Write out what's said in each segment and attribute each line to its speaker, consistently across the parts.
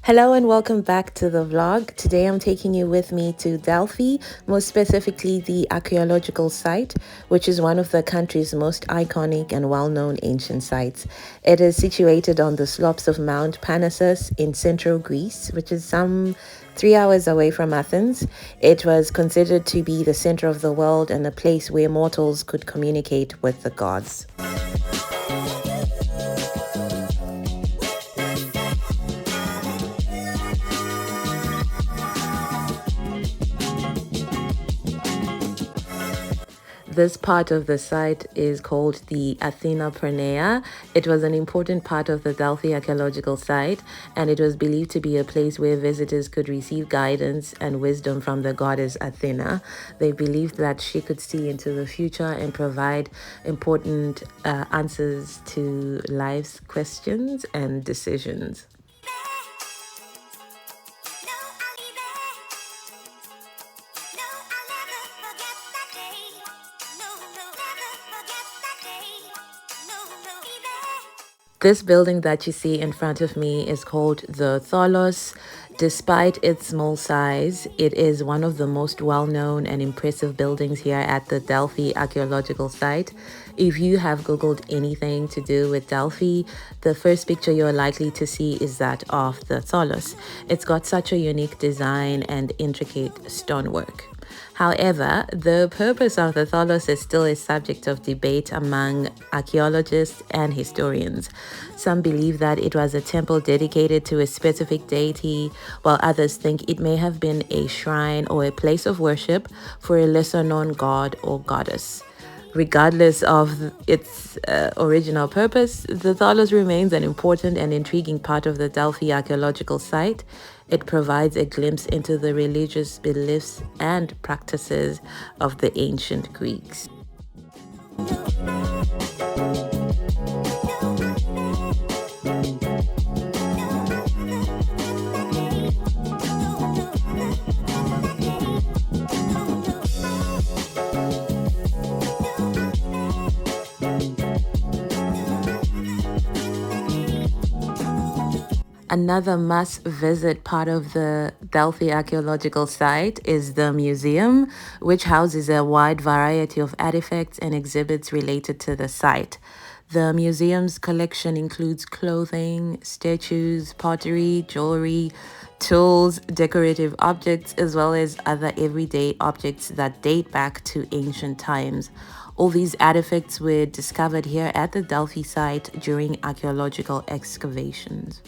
Speaker 1: Hello and welcome back to the vlog. Today I'm taking you with me to Delphi, most specifically the archaeological site, which is one of the country's most iconic and well-known ancient sites. It is situated on the slopes of Mount Parnassus in central Greece, which is some 3 hours away from Athens. It was considered to be the center of the world and a place where mortals could communicate with the gods. This part of the site is called the Athena Pronaia. It was an important part of the Delphi Archaeological site, and it was believed to be a place where visitors could receive guidance and wisdom from the goddess Athena. They believed that she could see into the future and provide important answers to life's questions and decisions. This building that you see in front of me is called the Tholos. Despite its small size, it is one of the most well-known and impressive buildings here at the Delphi Archaeological site. If you have Googled anything to do with Delphi, the first picture you're likely to see is that of the Tholos. It's got such a unique design and intricate stonework. However, the purpose of the Tholos is still a subject of debate among archaeologists and historians. Some believe that it was a temple dedicated to a specific deity, while others think it may have been a shrine or a place of worship for a lesser-known god or goddess. Regardless of its original purpose, the Tholos remains an important and intriguing part of the Delphi archaeological site. It provides a glimpse into the religious beliefs and practices of the ancient Greeks. Another must-visit part of the Delphi archaeological site is the museum, which houses a wide variety of artifacts and exhibits related to the site. The museum's collection includes clothing, statues, pottery, jewelry, tools, decorative objects, as well as other everyday objects that date back to ancient times. All these artifacts were discovered here at the Delphi site during archaeological excavations.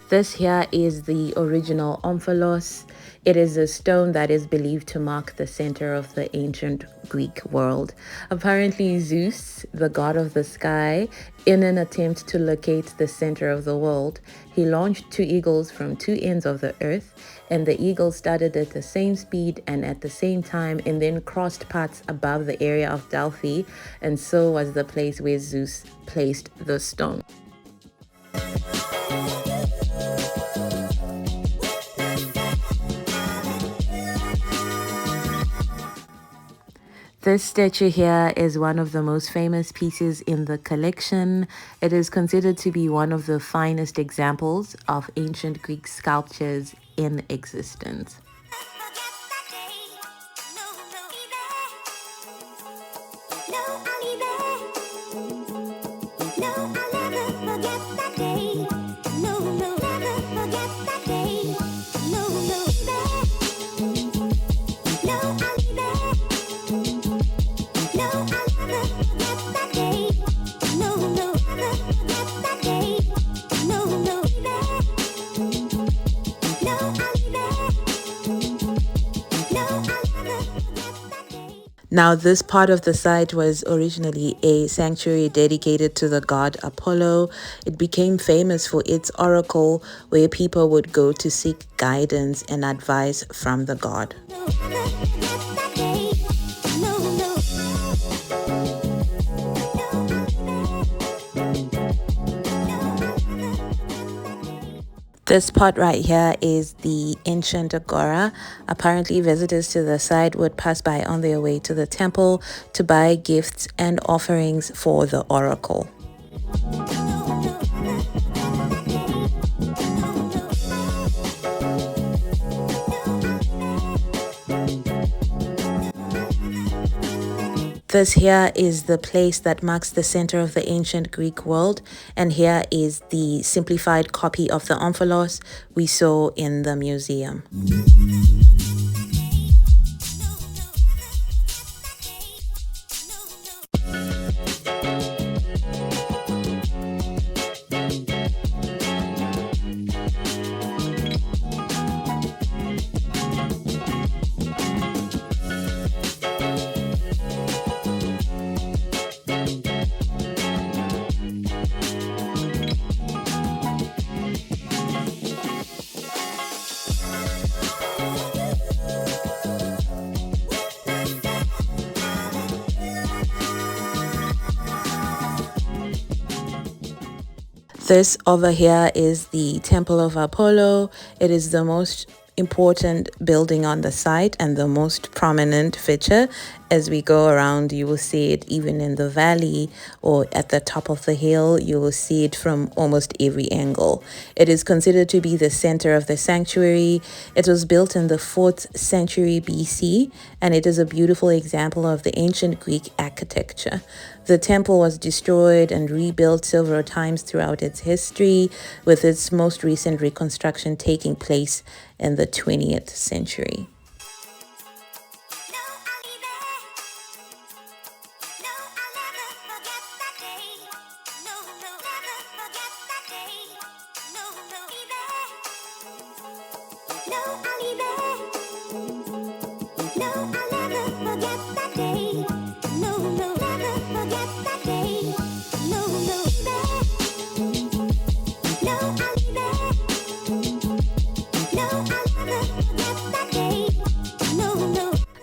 Speaker 1: This here is the original omphalos. It is a stone that is believed to mark the center of the ancient Greek world. Apparently, Zeus, the god of the sky, in an attempt to locate the center of the world, he launched two eagles from two ends of the earth, and the eagles started at the same speed and at the same time and then crossed paths above the area of Delphi, and so was the place where Zeus placed the stone. This statue here is one of the most famous pieces in the collection. It is considered to be one of the finest examples of ancient Greek sculptures in existence. Now, this part of the site was originally a sanctuary dedicated to the god Apollo. It became famous for its oracle, where people would go to seek guidance and advice from the god. This spot right here is the ancient agora. Apparently, visitors to the site would pass by on their way to the temple to buy gifts and offerings for the oracle. This here is the place that marks the center of the ancient Greek world, and here is the simplified copy of the omphalos we saw in the museum. This over here is the Temple of Apollo. It is the most important building on the site and the most prominent feature. As we go around, you will see it even in the valley or at the top of the hill. You will see it from almost every angle. It is considered to be the center of the sanctuary. It was built in the 4th century BC, and it is a beautiful example of the ancient Greek architecture. The temple was destroyed and rebuilt several times throughout its history, with its most recent reconstruction taking place in the 20th century.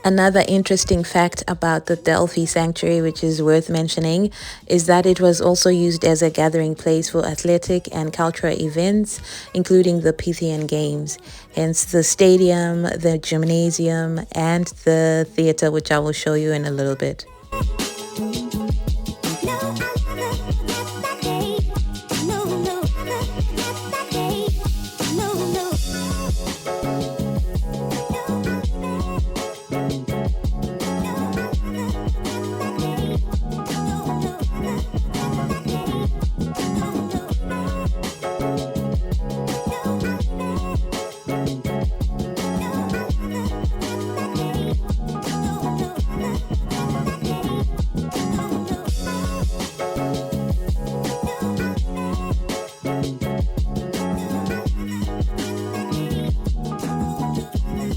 Speaker 1: Another interesting fact about the Delphi sanctuary, which is worth mentioning, is that it was also used as a gathering place for athletic and cultural events, including the Pythian Games. Hence the stadium, the gymnasium, and the theater, which I will show you in a little bit.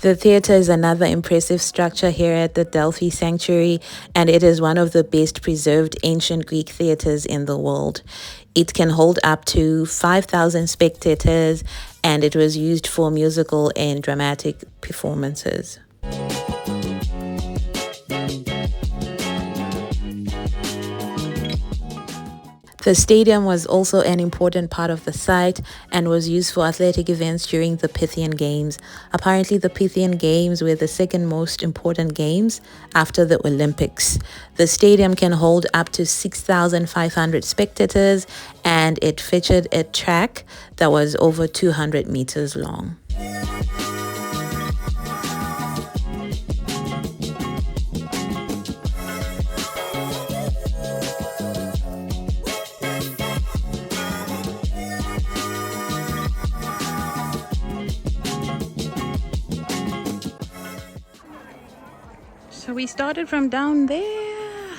Speaker 1: The theater is another impressive structure here at the Delphi Sanctuary, and it is one of the best preserved ancient Greek theaters in the world. It can hold up to 5,000 spectators, and it was used for musical and dramatic performances. The stadium was also an important part of the site and was used for athletic events during the Pythian Games. Apparently, the Pythian Games were the second most important games after the Olympics. The stadium can hold up to 6,500 spectators, and it featured a track that was over 200 meters long. So we started from down there,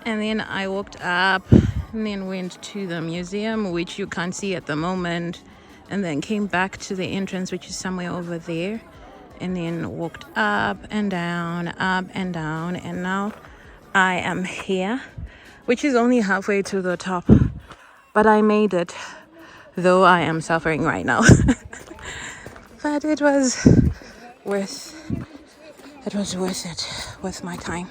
Speaker 1: and then I walked up and then went to the museum, which you can't see at the moment, and then came back to the entrance, which is somewhere over there, and then walked up and down, and now I am here, which is only halfway to the top, but I made it, though I am suffering right now. But it was worth it, worth my time.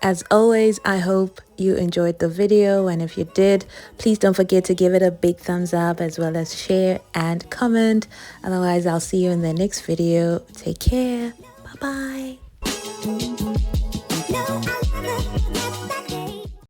Speaker 1: As always, I hope you enjoyed the video, and if you did, please don't forget to give it a big thumbs up as well as share and comment. Otherwise, I'll see you in the next video. Take care. Bye bye.